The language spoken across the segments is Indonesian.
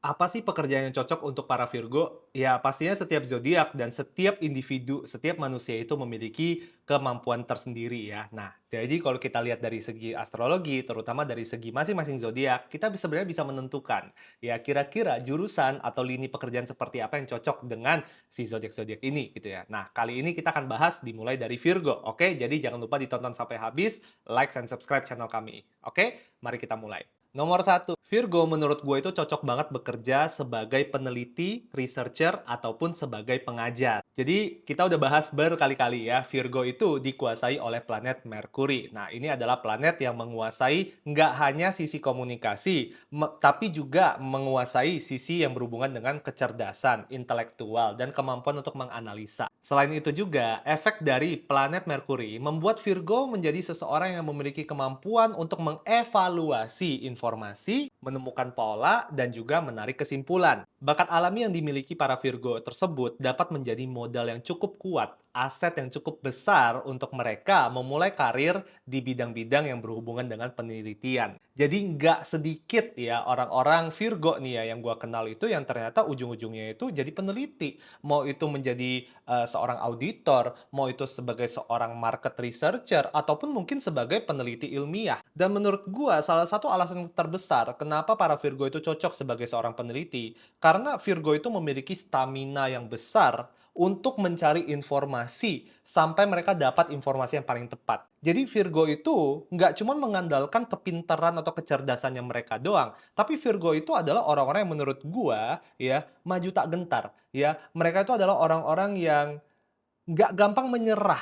Apa sih pekerjaan yang cocok untuk para Virgo? Ya, pastinya setiap zodiak dan setiap individu, setiap manusia itu memiliki kemampuan tersendiri ya. Nah, jadi kalau kita lihat dari segi astrologi, terutama dari segi masing-masing zodiak, kita sebenarnya bisa menentukan ya kira-kira jurusan atau lini pekerjaan seperti apa yang cocok dengan si zodiak-zodiak ini gitu ya. Nah, kali ini kita akan bahas dimulai dari Virgo. Oke, jadi jangan lupa ditonton sampai habis, like dan subscribe channel kami. Oke, mari kita mulai. Nomor satu, Virgo menurut gue itu cocok banget bekerja sebagai peneliti, researcher, ataupun sebagai pengajar. Jadi, kita udah bahas berkali-kali ya, Virgo itu dikuasai oleh planet Merkuri. Nah, ini adalah planet yang menguasai nggak hanya sisi komunikasi, tapi juga menguasai sisi yang berhubungan dengan kecerdasan, intelektual, dan kemampuan untuk menganalisa. Selain itu juga, efek dari planet Merkuri membuat Virgo menjadi seseorang yang memiliki kemampuan untuk mengevaluasi informasi, menemukan pola, dan juga menarik kesimpulan. Bakat alami yang dimiliki para Virgo tersebut dapat menjadi modal yang cukup kuat, aset yang cukup besar untuk mereka memulai karir di bidang-bidang yang berhubungan dengan penelitian. Jadi nggak sedikit ya orang-orang Virgo nih ya yang gua kenal itu yang ternyata ujung-ujungnya itu jadi peneliti. Mau itu menjadi seorang auditor, mau itu sebagai seorang market researcher, ataupun mungkin sebagai peneliti ilmiah. Dan menurut gua, salah satu alasan terbesar kenapa para Virgo itu cocok sebagai seorang peneliti, karena Virgo itu memiliki stamina yang besar untuk mencari informasi sampai mereka dapat informasi yang paling tepat. Jadi Virgo itu nggak cuma mengandalkan kepintaran atau kecerdasannya mereka doang, tapi Virgo itu adalah orang-orang yang menurut gua ya maju tak gentar ya. Mereka itu adalah orang-orang yang nggak gampang menyerah,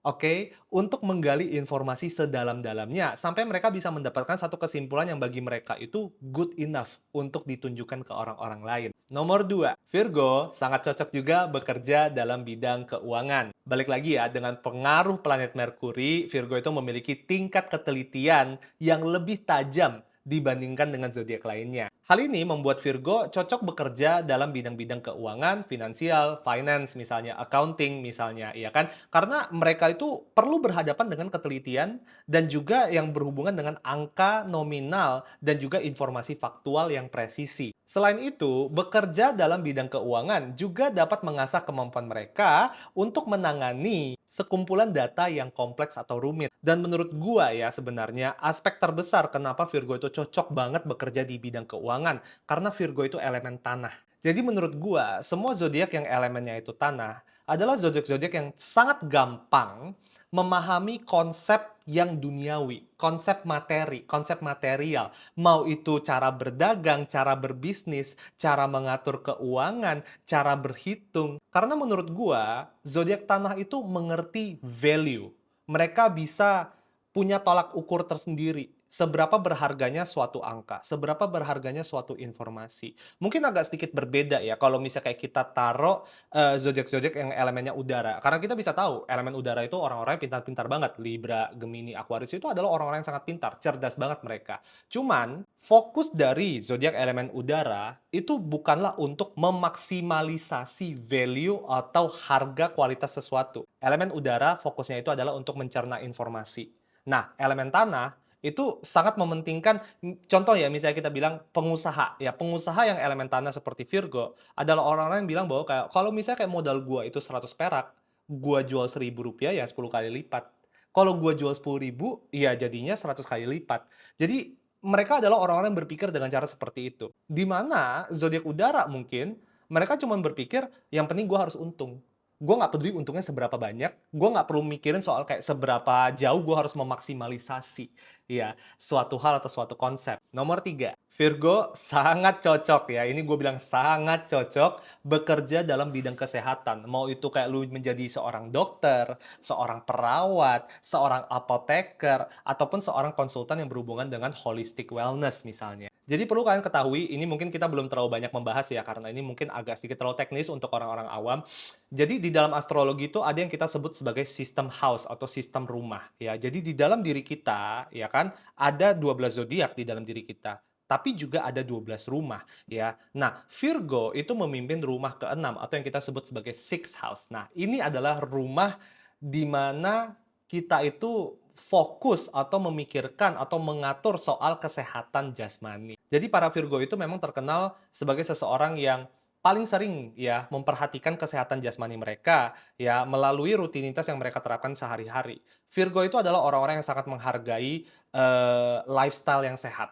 oke, untuk menggali informasi sedalam-dalamnya sampai mereka bisa mendapatkan satu kesimpulan yang bagi mereka itu good enough untuk ditunjukkan ke orang-orang lain. Nomor 2, Virgo sangat cocok juga bekerja dalam bidang keuangan. Balik lagi ya, dengan pengaruh planet Merkuri, Virgo itu memiliki tingkat ketelitian yang lebih tajam dibandingkan dengan zodiak lainnya. Hal ini membuat Virgo cocok bekerja dalam bidang-bidang keuangan, finansial, finance misalnya, accounting misalnya, ya kan? Karena mereka itu perlu berhadapan dengan ketelitian dan juga yang berhubungan dengan angka nominal dan juga informasi faktual yang presisi. Selain itu, bekerja dalam bidang keuangan juga dapat mengasah kemampuan mereka untuk menangani sekumpulan data yang kompleks atau rumit. Dan menurut gua ya sebenarnya aspek terbesar kenapa Virgo itu cocok banget bekerja di bidang keuangan karena Virgo itu elemen tanah. Jadi menurut gua semua zodiak yang elemennya itu tanah adalah zodiak-zodiak yang sangat gampang memahami konsep yang duniawi, konsep materi, konsep material. Mau itu cara berdagang, cara berbisnis, cara mengatur keuangan, cara berhitung. Karena menurut gua, zodiak tanah itu mengerti value. Mereka bisa punya tolak ukur tersendiri. Seberapa berharganya suatu angka, seberapa berharganya suatu informasi. Mungkin agak sedikit berbeda ya kalau misalnya kayak kita taruh zodiak-zodiak yang elemennya udara. Karena kita bisa tahu elemen udara itu orang-orang yang pintar-pintar banget. Libra, Gemini, Aquarius itu adalah orang-orang yang sangat pintar, cerdas banget mereka. Cuman fokus dari zodiak elemen udara itu bukanlah untuk memaksimalisasi value atau harga kualitas sesuatu. Elemen udara fokusnya itu adalah untuk mencerna informasi. Nah, elemen tanah itu sangat mementingkan contoh ya misalnya kita bilang pengusaha, ya pengusaha yang elemen tanah seperti Virgo adalah orang-orang yang bilang bahwa kayak, "Kalau misalnya kayak modal gua itu 100 perak, gua jual Rp1.000 ya 10 kali lipat. Kalau gua jual 10.000 ya jadinya 100 kali lipat." Jadi mereka adalah orang-orang yang berpikir dengan cara seperti itu. Di mana zodiak udara mungkin mereka cuma berpikir, "Yang penting gua harus untung." Gue nggak peduli untungnya seberapa banyak, gue nggak perlu mikirin soal kayak seberapa jauh gue harus memaksimalisasi, ya, suatu hal atau suatu konsep. Nomor 3, Virgo sangat cocok ya, ini gue bilang sangat cocok bekerja dalam bidang kesehatan. Mau itu kayak lu menjadi seorang dokter, seorang perawat, seorang apoteker, ataupun seorang konsultan yang berhubungan dengan holistic wellness misalnya. Jadi perlu kalian ketahui, ini mungkin kita belum terlalu banyak membahas ya, karena ini mungkin agak sedikit terlalu teknis untuk orang-orang awam. Jadi di dalam astrologi itu ada yang kita sebut sebagai sistem house atau sistem rumah ya. Jadi di dalam diri kita ya kan ada 12 zodiak di dalam diri kita. Tapi juga ada 12 rumah ya. Nah, Virgo itu memimpin rumah keenam atau yang kita sebut sebagai sixth house. Nah, ini adalah rumah di mana kita itu fokus atau memikirkan atau mengatur soal kesehatan jasmani. Jadi para Virgo itu memang terkenal sebagai seseorang yang paling sering ya memperhatikan kesehatan jasmani mereka ya melalui rutinitas yang mereka terapkan sehari-hari. Virgo itu adalah orang-orang yang sangat menghargai lifestyle yang sehat.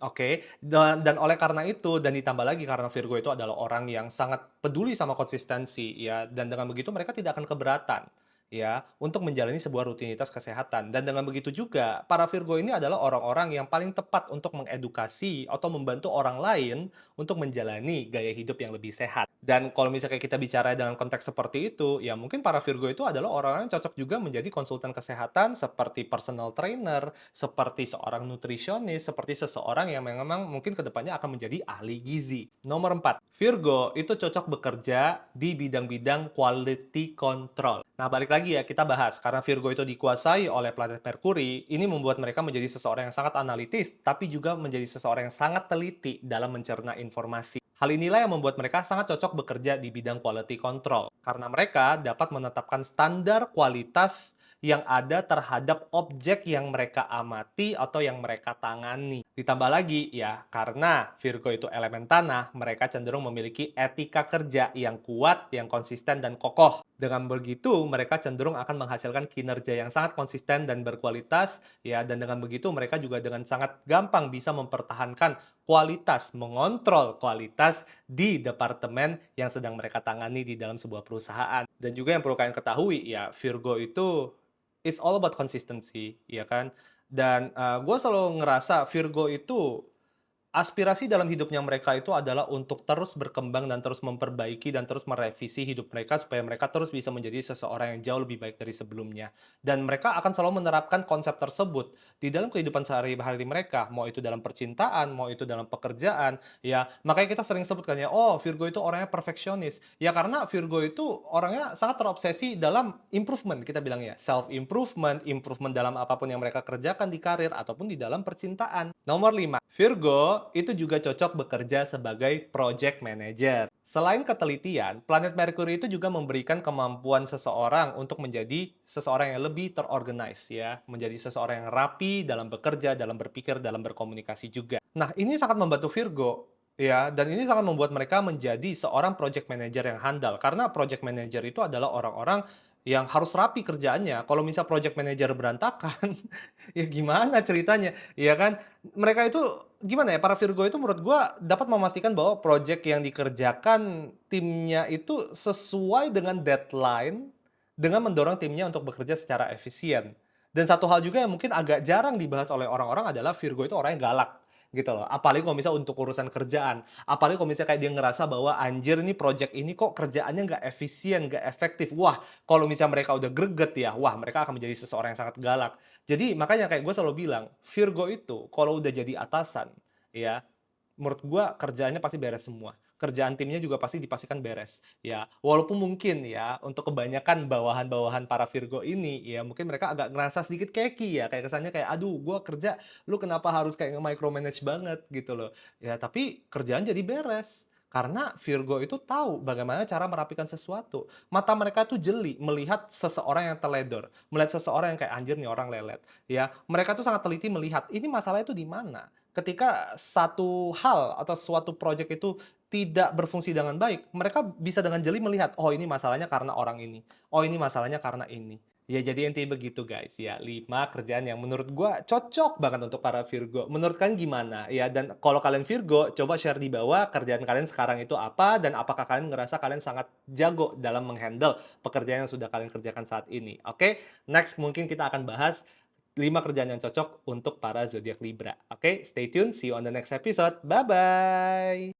Oke, dan oleh karena itu dan ditambah lagi karena Virgo itu adalah orang yang sangat peduli sama konsistensi ya, dan dengan begitu mereka tidak akan keberatan ya untuk menjalani sebuah rutinitas kesehatan. Dan dengan begitu juga para Virgo ini adalah orang-orang yang paling tepat untuk mengedukasi atau membantu orang lain untuk menjalani gaya hidup yang lebih sehat. Dan kalau misalnya kita bicara dengan konteks seperti itu, ya mungkin para Virgo itu adalah orang yang cocok juga menjadi konsultan kesehatan seperti personal trainer, seperti seorang nutrisionis, seperti seseorang yang memang mungkin kedepannya akan menjadi ahli gizi. Nomor 4, Virgo itu cocok bekerja di bidang-bidang quality control. Nah, balik lagi ya, kita bahas. Karena Virgo itu dikuasai oleh planet Merkuri, ini membuat mereka menjadi seseorang yang sangat analitis, tapi juga menjadi seseorang yang sangat teliti dalam mencerna informasi. Hal inilah yang membuat mereka sangat cocok bekerja di bidang quality control, karena mereka dapat menetapkan standar kualitas yang ada terhadap objek yang mereka amati atau yang mereka tangani. Ditambah lagi ya, karena Virgo itu elemen tanah, mereka cenderung memiliki etika kerja yang kuat, yang konsisten dan kokoh. Dengan begitu, mereka cenderung akan menghasilkan kinerja yang sangat konsisten dan berkualitas ya, dan dengan begitu mereka juga dengan sangat gampang bisa mempertahankan kualitas, mengontrol kualitas di departemen yang sedang mereka tangani di dalam sebuah perusahaan. Dan juga yang perlu kalian ketahui ya, Virgo itu it's all about consistency, ya kan? Dan, gue selalu ngerasa Virgo itu aspirasi dalam hidupnya mereka itu adalah untuk terus berkembang dan terus memperbaiki dan terus merevisi hidup mereka supaya mereka terus bisa menjadi seseorang yang jauh lebih baik dari sebelumnya. Dan mereka akan selalu menerapkan konsep tersebut di dalam kehidupan sehari-hari mereka, mau itu dalam percintaan, mau itu dalam pekerjaan, ya. Makanya kita sering sebutkan ya, "Oh, Virgo itu orangnya perfeksionis." Ya karena Virgo itu orangnya sangat terobsesi dalam improvement, kita bilang ya, self improvement, improvement dalam apapun yang mereka kerjakan di karir ataupun di dalam percintaan. Nomor 5, Virgo itu juga cocok bekerja sebagai project manager. Selain ketelitian, planet Mercury itu juga memberikan kemampuan seseorang untuk menjadi seseorang yang lebih terorganize ya, menjadi seseorang yang rapi dalam bekerja, dalam berpikir, dalam berkomunikasi juga. Nah, ini sangat membantu Virgo ya, dan ini sangat membuat mereka menjadi seorang project manager yang handal karena project manager itu adalah orang-orang yang harus rapi kerjaannya. Kalau misal project manager berantakan, ya gimana ceritanya, ya kan? Mereka itu gimana ya, para Virgo itu menurut gua dapat memastikan bahwa project yang dikerjakan timnya itu sesuai dengan deadline, dengan mendorong timnya untuk bekerja secara efisien. Dan satu hal juga yang mungkin agak jarang dibahas oleh orang-orang adalah Virgo itu orangnya galak, gitu loh. Apalagi kalau misal untuk urusan kerjaan. Apalagi kalau misalnya kayak dia ngerasa bahwa, "Anjir nih project ini kok kerjaannya nggak efisien, nggak efektif." Wah, kalau misalnya mereka udah greget ya, wah mereka akan menjadi seseorang yang sangat galak. Jadi makanya kayak gue selalu bilang, Virgo itu kalau udah jadi atasan, ya, menurut gue kerjaannya pasti beres semua. Kerjaan timnya juga pasti dipastikan beres, ya. Walaupun mungkin ya, untuk kebanyakan bawahan-bawahan para Virgo ini, ya mungkin mereka agak ngerasa sedikit keki ya, kayak kesannya kayak, "Aduh, gue kerja, lu kenapa harus kayak nge-micromanage banget?" Gitu loh. Ya tapi kerjaan jadi beres. Karena Virgo itu tahu bagaimana cara merapikan sesuatu. Mata mereka tuh jeli melihat seseorang yang teledor, melihat seseorang yang kayak, "Anjir nih orang lelet." Ya, mereka tuh sangat teliti melihat, ini masalahnya itu di mana. Ketika satu hal atau suatu project itu tidak berfungsi dengan baik, mereka bisa dengan jeli melihat, "Oh ini masalahnya karena orang ini. Oh ini masalahnya karena ini." Ya jadi intinya begitu guys ya, 5 kerjaan yang menurut gua cocok banget untuk para Virgo. Menurut kalian gimana? Ya dan kalau kalian Virgo, coba share di bawah kerjaan kalian sekarang itu apa dan apakah kalian ngerasa kalian sangat jago dalam menghandle pekerjaan yang sudah kalian kerjakan saat ini, oke? Next mungkin kita akan bahas 5 kerjaan yang cocok untuk para zodiak Libra. Oke, stay tune, see you on the next episode. Bye-bye.